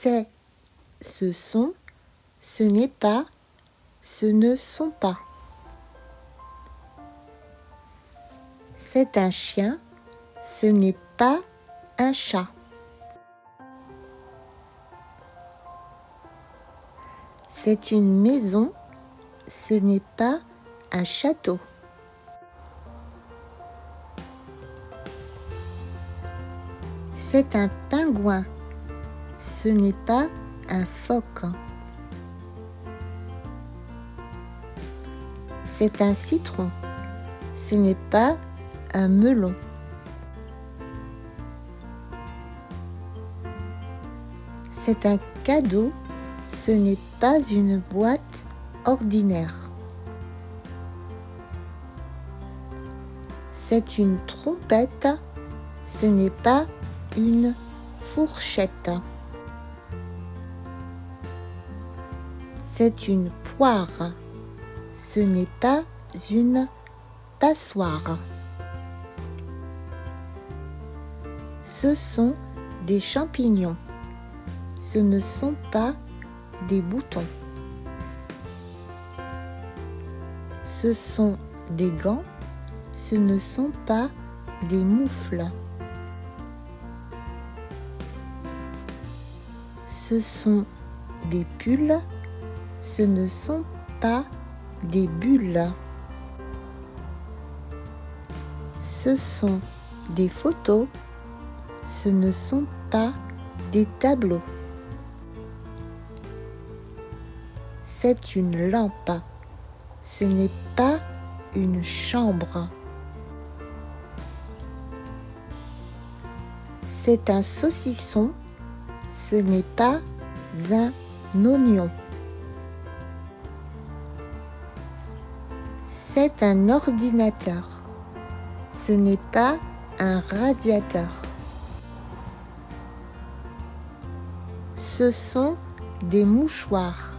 C'est, ce sont, ce n'est pas, ce ne sont pas. C'est un chien, ce n'est pas un chat. C'est une maison, ce n'est pas un château. C'est un pingouin, ce n'est pas un phoque. C'est un citron, ce n'est pas un melon. C'est un cadeau, ce n'est pas une boîte ordinaire. C'est une trompette, ce n'est pas une fourchette. C'est une poire, ce n'est pas une passoire. Ce sont des champignons, ce ne sont pas des boutons. Ce sont des gants, ce ne sont pas des moufles. Ce sont des pulls, ce ne sont pas des bulles. Ce sont des photos, ce ne sont pas des tableaux. C'est une lampe, ce n'est pas une chambre. C'est un saucisson, ce n'est pas un oignon. C'est un ordinateur, ce n'est pas un radiateur. Ce sont des mouchoirs,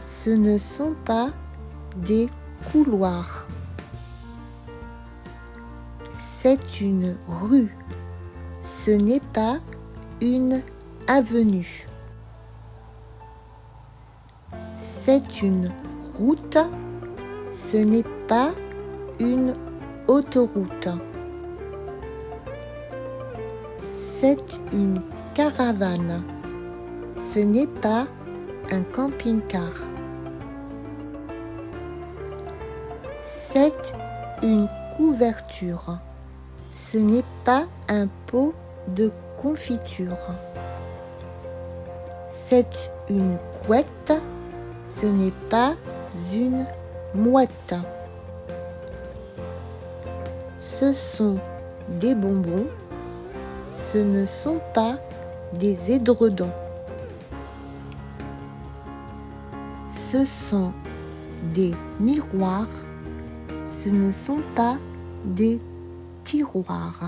ce ne sont pas des couloirs. C'est une rue, ce n'est pas une avenue. C'est une route, ce n'est pas une autoroute. C'est une caravane, ce n'est pas un camping-car. C'est une couverture, ce n'est pas un pot de confiture. C'est une couette, ce n'est pas une mouette. Ce sont des bonbons, ce ne sont pas des édredons. Ce sont des miroirs, ce ne sont pas des tiroirs.